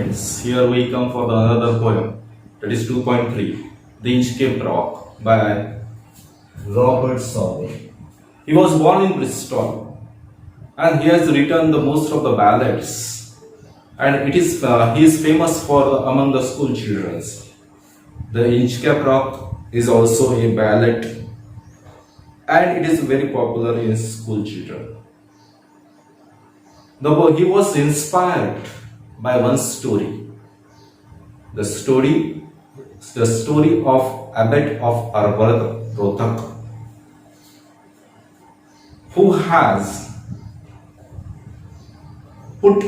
friends, here we come for the another poem, that is 2.3, The Inchcape Rock by Robert Southey. He was born in Bristol and he has written the most of the ballads, and he is famous for among the school children. The Inchcape Rock is also a ballad and it is very popular in school children. He was inspired by one story. The story of Abbot of Arbroath, who has put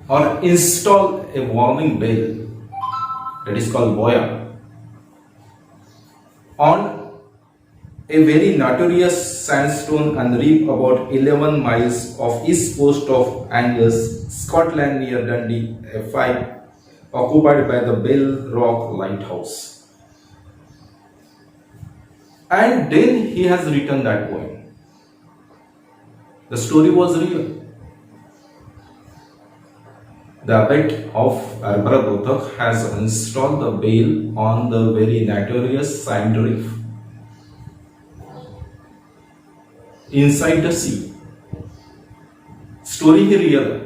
or installed a warning bell, that is called boya, on a very notorious sandstone and reef about 11 miles off east coast of Angus, Scotland, near Dundee, F5, occupied by the Bell Rock Lighthouse. And then he has written that poem. The story was real. The Abbot of Arbroath has installed the bell on the very notorious sand reef inside the sea. Story he real आहे.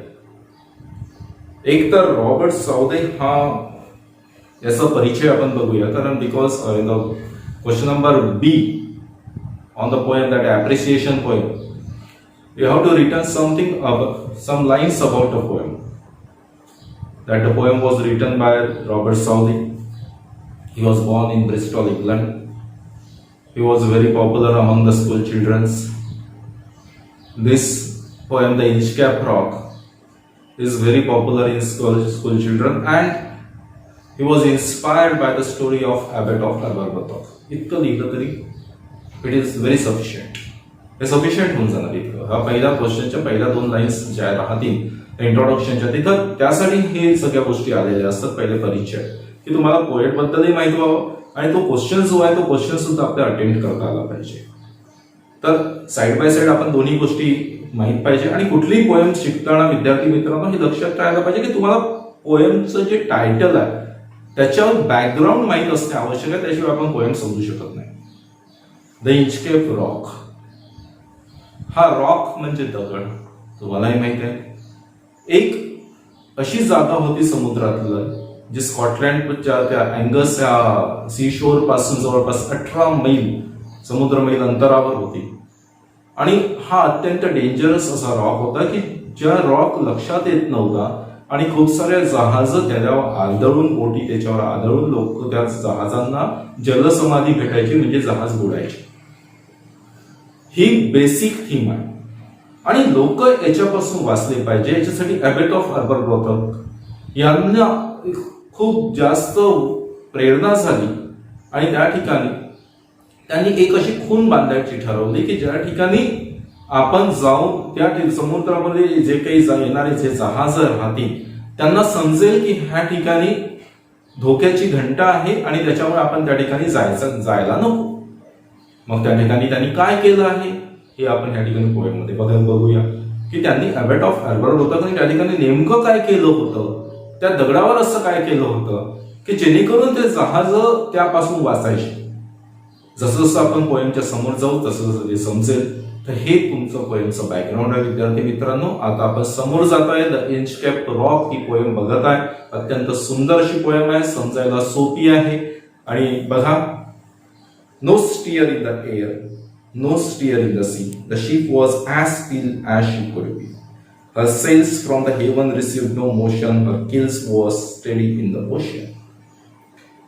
एक तर Robert Southey हा याचा परिचय आपण बघूया, कारण because in the question number be on the poem, that appreciation poem, you have to written some lines about the poem. That the poem was written by Robert Southey. He was born in Bristol, England. He was very popular among the school children. This poem, The Inchcape Rock, is very popular in school children, and he was inspired by the story of Abbot of Arbroath. इतकं लिहिलं तरी it is very sufficient. हे sufficient होऊन जाणार इतकं. हा पहिल्या क्वेश्चनच्या पहिल्या 2 लाईन्स ज्या राहतील इंट्रोडक्शनच्या, तिथं त्यासाठी हे सगळ्या गोष्टी आलेल्या असतात. पहिले परिचय, की तुम्हाला पोएट बद्दलही माहिती व्हावं आणि तो क्वेश्चन जो आहे तो क्वेश्चन सुद्धा आपल्याला अटेम्प्ट करता आला पाहिजे. तर साइड बाय साइड आपण दोन्ही गोष्टी माहित पाहिजे. आणि कुठलीही पोएम शिकताना विद्यार्थी मित्रांनो हे लक्षात ठेवायला पाहिजे की तुम्हाला पोएमचं जे टायटल आहे त्याच्यावर बॅकग्राऊंड माहित असणे आवश्यक आहे, त्याशिवाय आपण पोएम समजू शकत नाही. द इंचकेप रॉक, हा रॉक म्हणजे दगड, तुम्हालाही माहित आहे. एक अशी जागा होती समुद्रातलं जी स्कॉटलँडच्या त्या अँगस या सी शोर पासून जवळपास 18 मैल समुद्र मैल अंतरावर होती. आणि हा अत्यंत डेंजरस असा रॉक होता की ज्या रॉक लक्षात येत नव्हता आणि खूप साऱ्या जहाज त्याच्यावर आदळून, बोटी त्याच्यावर आदळून लोक त्या जहाजांना जलसमाधी भेटायची, म्हणजे जहाज बुडायचे. ही बेसिक थीम आहे आणि लोक याच्यापासून वाचले पाहिजे. याच्यासाठी ॲबट ऑफ arbroath यांना खूप जास्त प्रेरणा झाली आणि त्या ठिकाणी त्यांनी एक अशी खून बांधायची ठरवली की ज्या ठिकाणी आपण जाऊन त्या समुद्रामध्ये जे काही येणारे जे जहाज राहतील त्यांना समजेल की ह्या ठिकाणी धोक्याची घंटा आहे आणि त्याच्यामुळे आपण त्या ठिकाणी जायला नको. मग त्या ठिकाणी त्यांनी काय केलं आहे हे आपण या ठिकाणी पोएम मध्ये बघूया की त्यांनी ॲबट ऑफ arbroath त्या ठिकाणी नेमकं काय केलं होतं, त्या दगडावर असं काय केलं होतं की जेणेकरून ते जहाज त्यापासून वाचायचे. जसं जसं आपण पोएमच्या समोर जाऊ तसं जसं ते समजेल. तर हे तुमचं पोएमचं बॅकग्राऊंड आहे विद्यार्थी मित्रांनो. आता आपण समोर जात आहे. The Inchcape rock he poem बघत आहे. अत्यंत सुंदर अशी पोएम आहे, समजायला सोपी आहे. आणि बघा, no stir in the air, no stir in the sea, the ship was as still as she could be, her sails from the haven received no motion, her keels was steady in the ocean.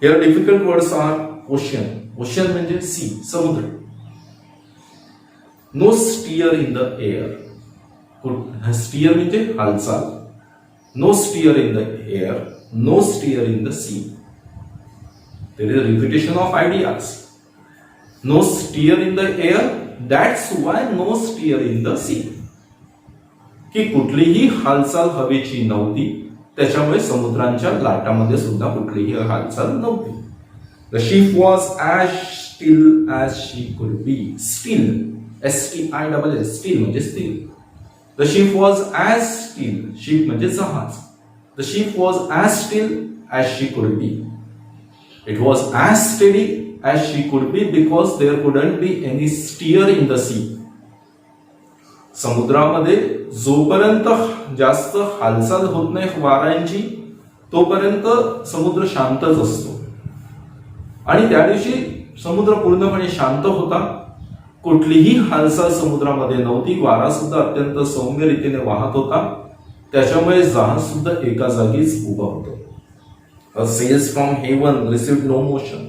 Here difficult words are ocean. Ocean म्हणजे sea, समुद्र. No stir in the air, stir म्हणजे हालचाल. No stir in the air, no stir in the sea. There is a repetition of ideas. No steer in the air, that's why no steer in the sea. की कुठलीही हालचाल हवेची नव्हती, त्याच्यामुळे समुद्रांच्या लाटामध्ये सुद्धा कुठलीही हालचाल नव्हती. The ship was as still as she could be. Still, STILL, still म्हणजे still. The ship was as still, ship म्हणजे जहाज. The The ship was as still as she could be. It was as steady as she could be because there couldn't be any stir in the sea. समुद्रामध्ये जोपर्यंत जास्त हालचाल होत नाही वाऱ्यांची तोपर्यंत समुद्र शांतच असतो. आणि त्या दिवशी समुद्र पूर्णपणे शांत होता. कुठलीही हालचाल समुद्रामध्ये नव्हती. वारा सुद्धा अत्यंत सौम्य रीतीने वाहत होता. त्याच्यामुळे जहाज सुद्धा एका जागीच उभं होतं. Her sails from heaven received no motion.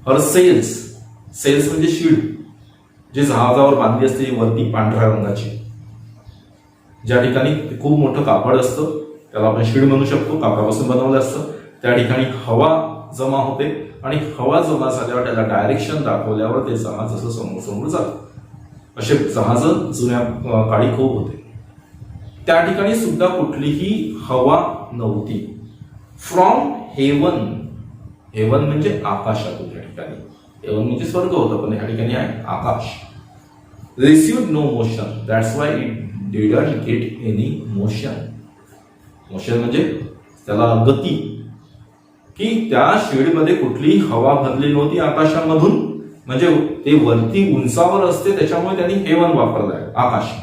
Her sails म्हणजे शीड जी जहाजावर बांधली असते वरती पांढऱ्या रंगाची, ज्या ठिकाणी खूप मोठं कापड असतं त्याला आपण शीड म्हणू शकतो, कापडापासून बनवलं असतं. त्या ठिकाणी हवा जमा होते आणि हवा जमा झाल्यावर त्याला डायरेक्शन दाखवल्यावर ते जहाज असं समोर समोर जातं. असे जहाज जुन्या काळी खूप होते. त्या ठिकाणी सुद्धा कुठलीही हवा नव्हती. फ्रॉम हेवन, हेवन म्हणजे आकाशातून. या ठिकाणी हेवन म्हणजे स्वर्ग होतं, पण या ठिकाणी आहे आकाश. Received no motion, that's why it didn't get any motion. Motion म्हणजे त्याला गती, की त्या शेडमध्ये कुठलीही हवा भरली नव्हती आकाशामधून. म्हणजे ते वरती उंचावर असते त्याच्यामुळे त्यांनी हेवन वापरलंय, आकाश.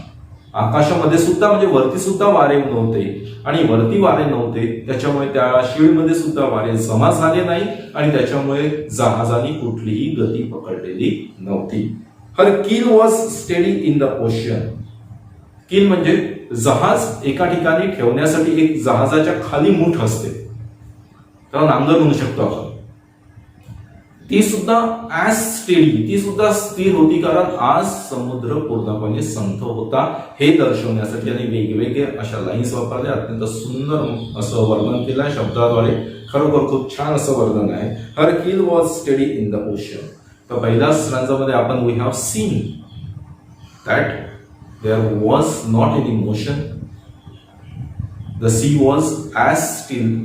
आकाशामध्ये सुद्धा म्हणजे वरती सुद्धा वारे नव्हते आणि वरती वारे नव्हते त्याच्यामुळे त्या शीडमध्ये सुद्धा वारे जमा झाले नाही आणि त्याच्यामुळे जहाजाने कुठलीही गती पकडलेली नव्हती. हर keel was steady in the ocean. कील म्हणजे जहाज एका ठिकाणी ठेवण्यासाठी एक जहाजाच्या खाली मूठ असते, त्याला नांगर म्हणू शकतो आपण. ती सुद्धा ऍज स्टेडी, ती सुद्धा स्थिर होती, कारण आज समुद्र पूर्णपणे संथ होता हे दर्शवण्यासाठी आणि वेगवेगळे अशा लाईन्स वापरल्या. अत्यंत सुंदर असं वर्णन केलं आहे शब्दाद्वारे. खरोखर खूप छान असं वर्णन आहे. Her keel was steady in the ocean. तर पहिल्या स्ट्रॅन्झामध्ये आपण we have seen that there was not any motion. The sea was as still.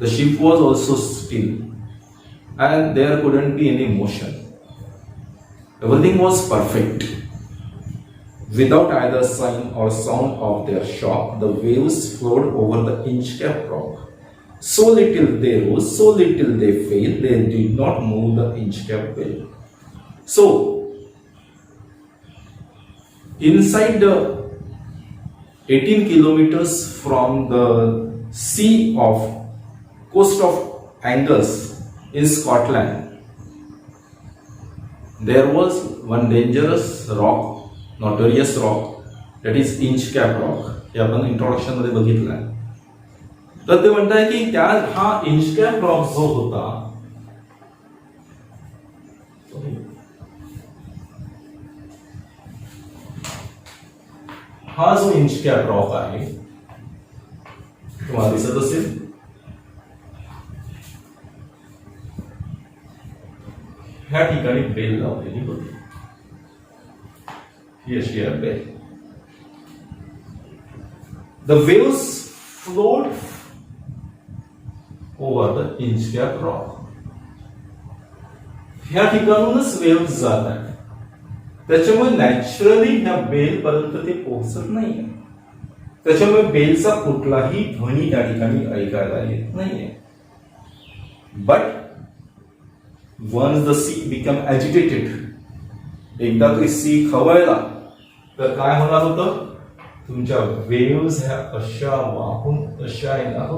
The ship was also still. And there couldn't be any motion. Everything was perfect. Without either sign or sound of their shock, the waves flowed over the inch-cap rock. So little they rose, so little they fell, they did not move the inch-cap well. So, inside the 18 kilometers from the sea of coast of Angus, in Scotland, there was one dangerous rock, notorious rock, that is Inchcap Rock. हे आपण introduction मध्ये बघितलं आहे. तर ते म्हणताय की त्या हा इंचकॅप रॉक जो होता, हा जो इंचकॅप रॉक आहे तुम्हाला दिसत असेल, ह्या ठिकाणी बेल लावलेली होती. ही अशी आहे bell. The waves flowed over the Inchcape rock. ह्या ठिकाणूनच वेव्स जात आहेत. त्याच्यामुळे नॅचरली ह्या बेल पर्यंत ते पोहोचत नाहीये. त्याच्यामुळे बेलचा कुठलाही ध्वनी त्या ठिकाणी ऐकायला येत नाहीये. But once the sea became agitated, एकदा ते सी खवळला तर काय होणार होतं, तुमच्या वेव्स ह्या अशा वाहून अशा येणार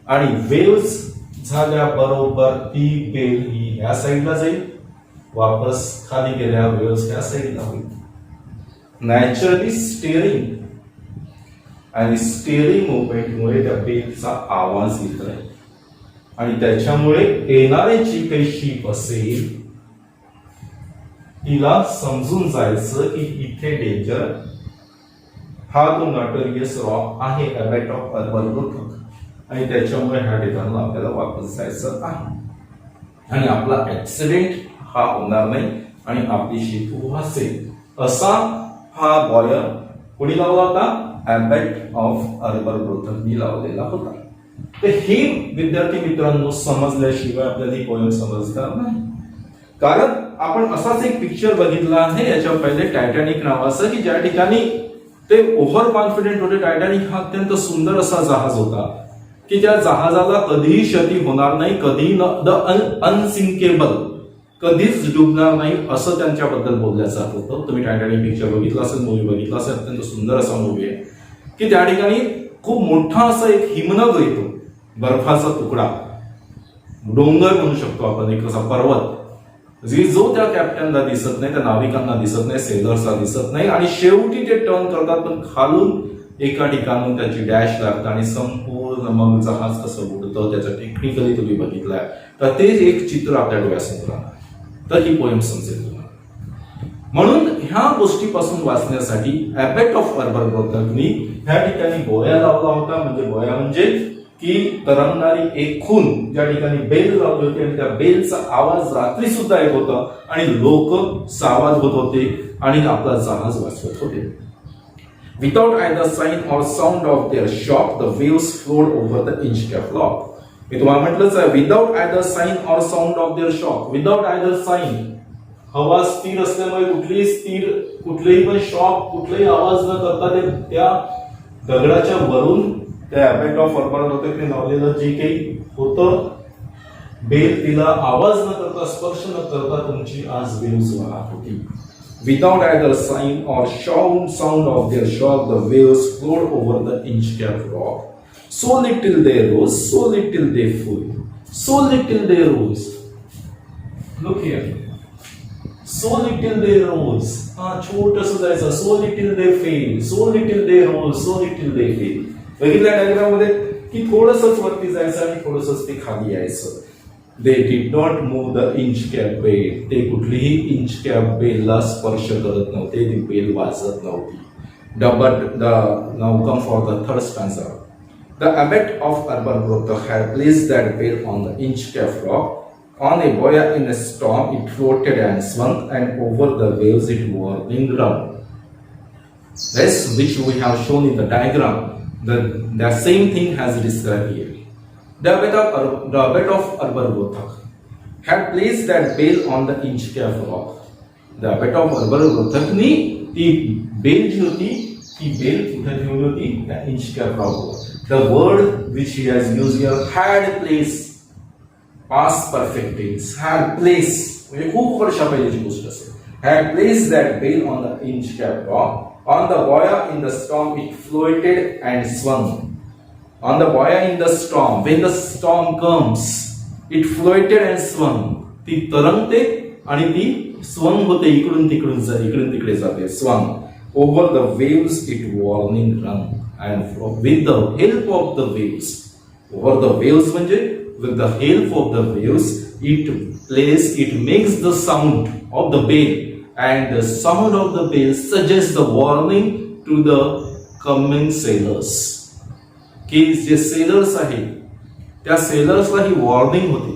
आणि वेव्स झाल्या बरोबर ती बेल ही ह्या साईडला जाईल, वापस खाली गेल्या वेव्स ह्या साईडला होईल. नॅचरली स्टेअरिंग आणि स्टेअरिंग मुवमेंटमुळे त्या बेलचा आवाज येत आहे आणि त्याच्यामुळे येणारी जी काही शिप असेल तिला समजून जायचं की इथे डेंजर, हा तो नॉटोरियस रॉक आहे, अबॅट ऑफ अर्बन रोथक, आणि त्याच्यामुळे ह्या ठिकाणी आपल्याला वापस जायचं आहे आणि आपला ऍक्सिडेंट हा होणार नाही आणि आपली शिप वाचेल. असा हा बॉयर कोणी लावला होता, अबॅट ऑफ अर्बन रोथकनी लावलेला होता. तर हे विद्यार्थी मित्रांनो समजल्याशिवाय आपल्याला ही पोएम समजणार नाही. कारण आपण असाच एक पिक्चर बघितला आहे याच्या पहिले टायटॅनिक नावाचं, की ज्या ठिकाणी ते ओव्हर कॉन्फिडेंट होते. टायटॅनिक हा अत्यंत सुंदर असा जहाज होता की त्या जहाजाला कधीही क्षती होणार नाही, कधी द अनसिंकेबल, कधीच डुबणार नाही असं त्यांच्याबद्दल बोललं जात होतं. तुम्ही टायटॅनिक पिक्चर बघितला असेल, मूवी बघितला असेल, अत्यंत सुंदर असा मूवी आहे की त्या ठिकाणी खूप मोठा असा एक हिमनग येतो, बर्फाचा तुकडा, डोंगर म्हणू शकतो आपण, एक असा पर्वत, जो त्या कॅप्टनला दिसत नाही, त्या नाविकांना दिसत नाही, सेलर्सला दिसत नाही, आणि शेवटी ते टर्न करतात पण खालून एका ठिकाणून त्याची डॅश लागतं आणि संपूर्ण मग जहाज कसं उडतं त्याचं टेक्निकली तुम्ही बघितलंय तर ते एक चित्र आपल्या डोळ्यासमोर राहणार. तर ही पोएम समजेल तुम्हाला. म्हणून ह्या गोष्टीपासून वाचण्यासाठी ॲबेट ऑफ अर्बरब्रोथकनी ह्या ठिकाणी बोया लावला होता. म्हणजे बोया म्हणजे की तरंगणारी एक खून, ज्या ठिकाणी बेल लावली होती आणि त्या बेलचा आवाज रात्री सुद्धा येत होता आणि लोक सावध होत होते आणि आपला जहाज वाचवत होते. Without either sign or sound of their shock, the waves flowed over the Inchcape Rock. मी तुम्हाला म्हटलंच आहे, without either sign or sound of their shock. Without either sign, हवा स्थिर असल्यामुळे कुठलेही पण शॉक, कुठलाही आवाज न करता ते त्या दगडाच्या वरून त्या ॲबेट ऑफ अर्बरब्रोथकने लावलेलं जे काही होतं बेल, तिला आवाज न करता, स्पर्श न करता तुमची आज वेव्स वाहत होती. Without either sign or sound of their shock, the waves flowed over the Inchcape Rock. So little they rose, so little they flew, so little they rose. Look here. So little they rose. छोटंसं जायचं. So little they fell, so little they rose, so little they fell. बघितल्या diagram मध्ये की थोडंसंच वरती जायचं आणि थोडंसंच ते खाली यायचं. They did not move the Inchcape Bell. ते कुठलीही Inchcape Bellला स्पर्श करत नव्हते, ती बेल वाजत नव्हती. But now come for the third stanza. The abbot of Arbroath had placed that bell on the Inchcape Rock. On a boya in a storm, it floated and swung, and over the waves it whirling round. This, which we have shown in the diagram, the same thing has described here. The abbot of Arbroath had placed that bell on the Inchcape Rock. The abbot of Arbroathनी ती bell जी होती, ती bell कुठे ठेवली होती? त्या Inchcape Rock. The word which he has used here, had placed, past perfect tense, had placed, म्हणजे खूप वर्षा पहिलीची गोष्ट असेल. Had placed that bell on the Inchcape Rock. On the boya in the storm, it floated and swung. On the boya in the storm, when the storm comes, it floated and swung. ती तरंगते आणि ती swung होते, इकडून तिकडे जाते, swung. Over the waves it whirling run, and with the help of the waves, over the waves म्हणजे with the help of the waves, it makes the sound of the bell, and the sound of the bell suggests the warning to the coming sailors. की जे sellers आहेत त्या सेलर्सला ही warning होती,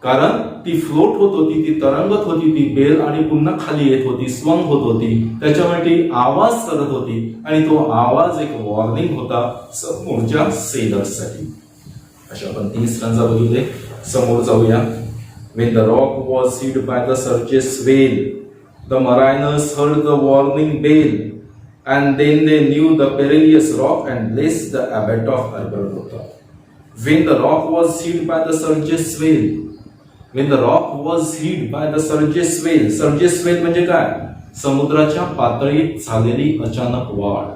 कारण ती float होत होती, ती तरंगत होती ती बेल आणि पुन्हा खाली येत होती, स्वंग होत होती, त्याच्यामुळे ती आवाज करत होती आणि तो आवाज एक वॉर्निंग होता समोरच्या सेलर्ससाठी. अशा आपण 3 स्टांजा बघितले. समोर जाऊया. When the rock was hit by the surge's wail, the mariners heard the warning bell, and then they knew the perilous rock and blessed the abbot of Arbroath. When the rock was hit by the surge's wail, when the rock was hit by the surge's wail, surge's wail म्हणजे काय? समुद्राच्या पातळीत झालेली अचानक वाढ.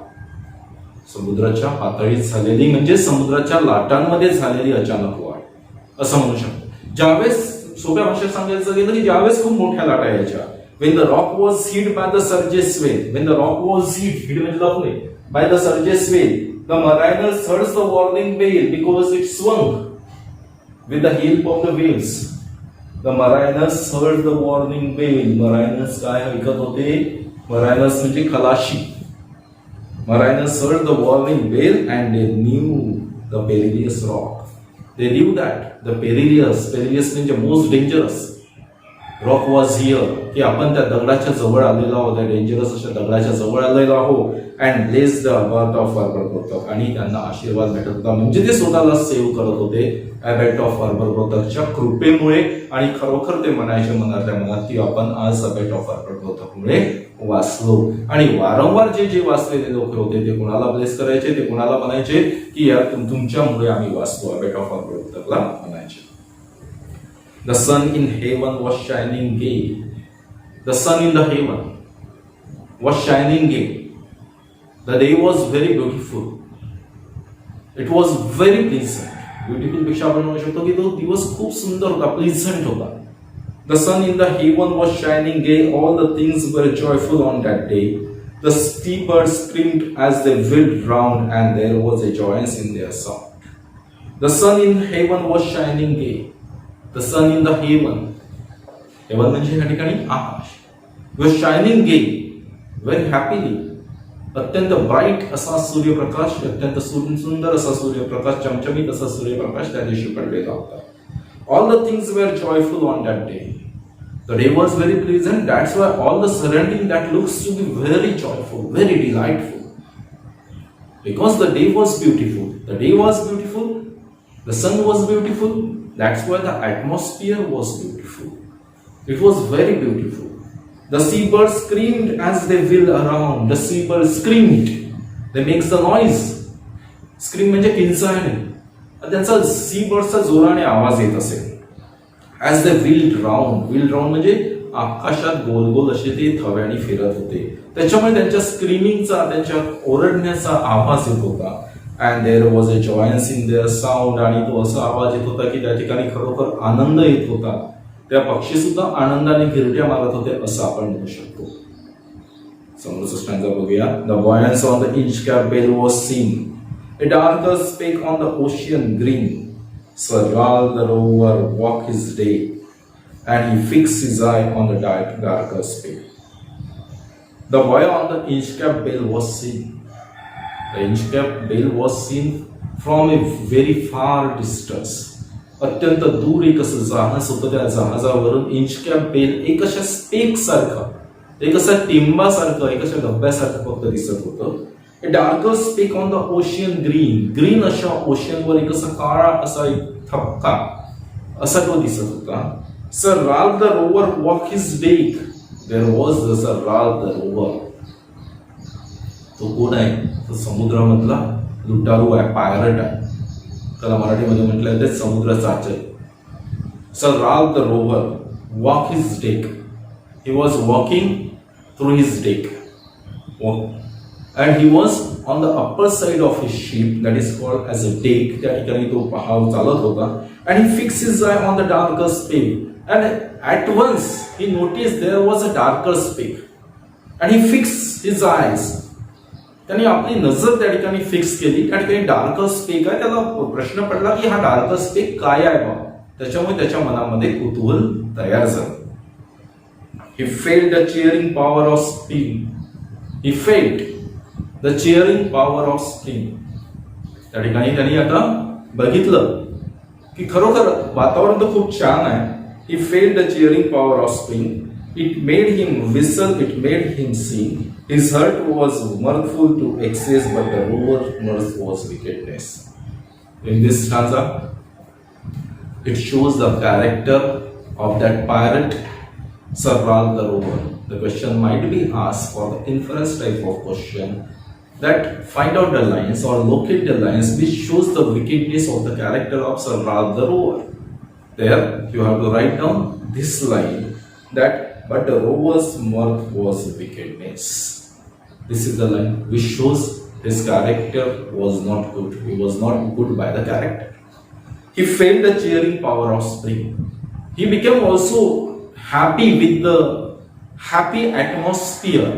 समुद्राच्या पातळीत झालेली म्हणजे समुद्राच्या लाटांमध्ये झालेली अचानक वाढ असं म्हणू शकतो. ज्यावेळेस सोप्या भाषेत सांगायचं गेलं की ज्यावेळेस खूप मोठ्या लाटा यायच्या, when the rock was hit by the surge's wail, when the rock was hit म्हणजे लपणे, by the surge's wail, the mariners heard the warning bell because it swung with the help of the waves. The mariners heard the warning bell. Mariners काय ऐकत होते? Mariners म्हणजे खलाशी. Mariners heard the warning bell and they knew the perilous rock. They knew that the perilous means most dangerous. Rock was here, की आपण त्या दगडाच्या जवळ आलेलो आहोत, त्या डेंजरस अशा दगडाच्या जवळ आलेलो आहोत. And bless the birth of Aberbrothok, आणि त्यांना आशीर्वाद भेटत होता, म्हणजे ते स्वतःला सेव्ह करत होते अबॅट ऑफ वर्बरब्रोथकच्या कृपेमुळे. आणि खरोखर ते म्हणायचे मनातल्या मनात की आपण आज अबॅट ऑफ वर्बरब्रोथकमुळे वाचलो. आणि वारंवार जे जे वाचलेले लोक होते ते कुणाला ब्लेस करायचे, ते कुणाला म्हणायचे की यार तुमच्यामुळे आम्ही वाचलो, अबॅट ऑफ वर्बरब्रोथकला म्हणायचे. The sun in heaven was shining gay. The sun in the heaven was shining gay. The day was very beautiful. It was very pleasant. Beautiful पेक्षा आपण म्हणू शकतो की तो दिवस खूप सुंदर होता, प्लीझंट होता. The sun in the heaven was shining gay. All the things were joyful on that day. The steepers screamed as they wheeled round, and there was a joyance in their sound. The sun in heaven was shining gay. The sun in the heaven. Heaven म्हणजे या ठिकाणी आकाश. Was shining gay, very happily. अत्यंत bright असा सूर्यप्रकाश, अत्यंत सुंदर असा सूर्यप्रकाश, चमचमीत असा सूर्यप्रकाश त्या दिवशी पडलेला होता. All the things were joyful on that day. The day was very pleasant. That's why all the surrounding that looks to be very joyful, very delightful. Because the day was beautiful. The day was beautiful. The sun was beautiful. That's why the atmosphere was beautiful. It was very beautiful. The seabirds screamed as they wheeled around. The seabirds screamed. They makes the noise. Scream म्हणजे किंचाळणे. त्यांचा सीबर्डचा जोराने आवाज येत असेल. As they wheeled round. Wheeled round म्हणजे आकाशात गोल गोल असे ते थव्याने फिरत होते. त्याच्यामुळे त्यांच्या स्क्रीमिंगचा, त्यांच्या ओरडण्याचा आवाज येत होता. And there was a joyance in their sound. आणि तो असा आवाज येत होता की त्या ठिकाणी खरोखर आनंद येत होता. त्या पक्षी सुद्धा आनंदाने गिरट्या मारत होते असं आपण म्हणू शकतो. समोरचा स्टँजा बघूया. The buoyance on the Inchcape Bell was seen. A darker speck on the ocean green. Sir Ralph the rover walked his day, and he fixed his eye on the darker speck. The buoy on the Inchcape Bell was seen. The Inchcape Bell was seen from a very far distance. अत्यंत दूर एक असं जहाज होतं. त्या जहाजावरून इंचकॅप bell एक अशा spec सारखं, एक असा टिंबासारखं, एक अशा डब्यासारखं फक्त दिसत होतं. A darker speck on the ocean green. Green अशा ओशियनवर एक असा काळा असा एक थपका असा तो दिसत होता. Sir Ralph the rover walked his deck. There was the Sir Ralph the rover. तो कोण आहे? तो समुद्रामधला लुटारू आहे, पायरट आहे. त्याला मराठीमध्ये म्हटलं ते समुद्राचा आचर. Sir Ralph the rover walked his deck. He was walking through his deck. And he was on the upper side of his ship, that is called as a deck. त्या ठिकाणी तो पहाव चालत होता. And he fixed his eye on the darker speck. And at once he noticed there was a darker speck. And he fixed his eyes. त्यांनी आपली नजर त्या ठिकाणी फिक्स केली. त्या ठिकाणी डार्कर स्पेक आहे. त्याला प्रश्न पडला की हा डार्कर स्पेक काय आहे बा. त्याच्यामुळे त्याच्या मनामध्ये कुतूहल तयार झालं. He felt the cheering power of spring. He felt the cheering power of spring. त्या ठिकाणी त्यांनी आता बघितलं की खरोखर वातावरण तर खूप छान आहे. He felt the cheering power of spring. It made him whistle, it made him sing. His heart was mirthful to excess, but the rover's mirth was wickedness. In this stanza, it shows the character of that pirate, Sir Ralph the rover. The question might be asked for the inference type of question, that find out the lines or locate the lines which shows the wickedness of the character of Sir Ralph the rover. There you have to write down this line, that but the rover's mirth was wickedness. This is the line which shows his character was not good. He was not good by the character. He felt the cheering power of spring. He became also happy with the happy atmosphere.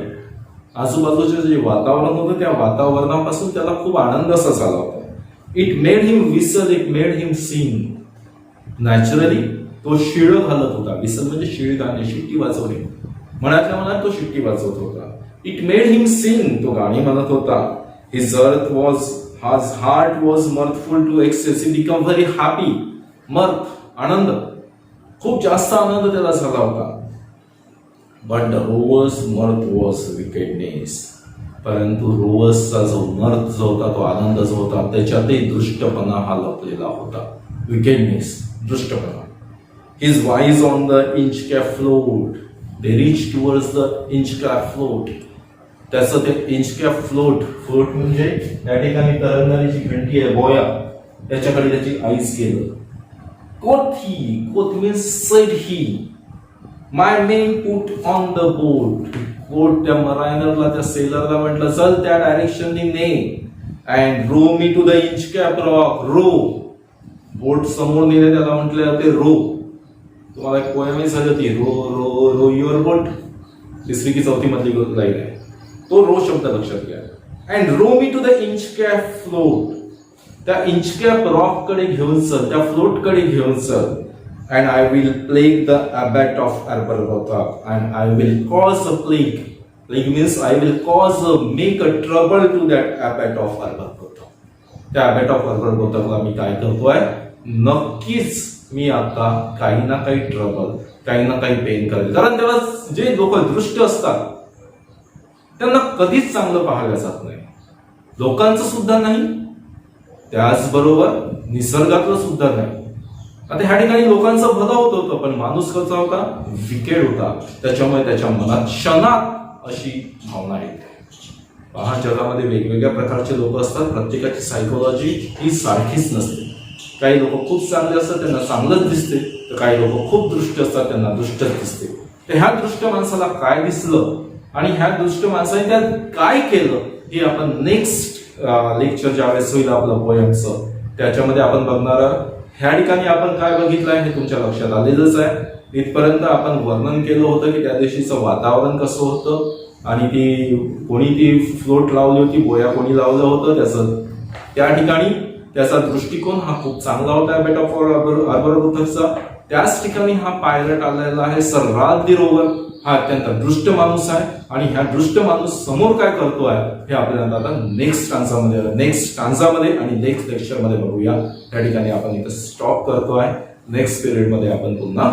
आजूबाजूचे जे वातावरण होतं त्या वातावरणापासून त्याला खूप आनंद असा झाला होता. It made him whistle, it made him sing. Naturally तो शिळ घालत होता. विसल म्हणजे शिळ गाणे, शिट्टी वाजवणे. मनातल्या मनात तो शिट्टी वाजवत होता. इट मेड हिम सिंग. तो गाणी म्हणत होता. His heart was mirthful to excess. He became very happy. Mirth, आनंद, खूप जास्त आनंद त्याला झाला होता. But the rovers mirth was wickedness. परंतु रोवर्सचा जो mirth जो होता, तो आनंद जो होता, त्याच्यातही दुष्टपणा हा लपलेला होता. Wickedness, दुष्टपणा. His eyes on the Inchcape float. They reached towards the Inchcape float. त्याचं ते Inchcape float म्हणजे या ठिकाणी तरंगणारी जी घंटी आहे, बोया, त्याच्याकडे त्याची आईज गेलं. Quoth means said he. My men put on the boat. Quoth त्या मरायनरला, त्या सेलरला म्हटलं, चल त्या डायरेक्शननी ने, and row me to the Inchcape rock. row. बोट समोर नेले, त्याला म्हटलं ते रो. तुम्हाला एक पोएम झाली होती, रो रो रो युअर बोट, 3री की 4थी मधली लाईन आहे. तो रो शब्द लक्षात घ्या. And row me to the Inchcape float. त्या इंचकॅप रॉक कडे घेऊन चल, त्या फ्लोट कडे घेऊन चल. And I will plague the abbot of Aberbrothok and I will cause a plague. Plague means I will cause make a trouble to that abbot of Aberbrothok. त्या abbot of अर्बरगोथॉकला मी काय करतोय, नक्कीच मी आता काही ना काही ट्रबल, काही ना काही पेन करेल. कारण तेव्हा जे लोक दृष्ट असतात त्यांना कधीच चांगलं पाहायला जात नाही, लोकांचं सुद्धा नाही, त्याचबरोबर निसर्गातलं सुद्धा नाही. आता ह्या ठिकाणी लोकांचं भलं होत होतं, पण माणूस कसा होता, विकेड होता. त्याच्यामुळे त्याच्या मनात क्षणात अशी भावना येते. पहा, जगामध्ये वेगवेगळ्या प्रकारचे लोक असतात, प्रत्येकाची सायकोलॉजी ही सारखीच नसते. काही लोक खूप चांगले असतात, त्यांना चांगलंच दिसते, तर काही लोक खूप दृष्ट असतात, त्यांना दुष्टच दिसते. तर ह्या दृष्ट माणसाला काय दिसलं आणि ह्या दृष्ट माणसाने त्यात काय केलं, हे आपण नेक्स्ट लेक्चर ज्यावेळेस होईल आपलं पोएमचं, त्याच्यामध्ये आपण बघणार आहोत. ह्या ठिकाणी आपण काय बघितलंय हे तुमच्या लक्षात आलेलंच आहे. इथपर्यंत आपण वर्णन केलं होतं की त्या दिवशीचं वातावरण कसं होतं आणि कोणी ती फ्लोट लावली होती, बोया कोणी लावलं होतं, त्याचं त्या ठिकाणी त्याचा दृष्टिकोन हा खूप चांगला होता बेट ऑफ अर्बरगोथॉकचा. त्याच ठिकाणी हा पायलट आलेला आहे, सर राल्फ दी रोवर. हा अत्यंत दृष्ट माणूस आहे आणि ह्या दृष्ट माणूस समोर काय करतोय हे आपल्याला आता नेक्स्ट स्टान्झामध्ये आणि नेक्स्ट लेक्चरमध्ये बघूया. त्या ठिकाणी आपण इथं स्टॉप करतोय. नेक्स्ट पिरियड मध्ये आपण पुन्हा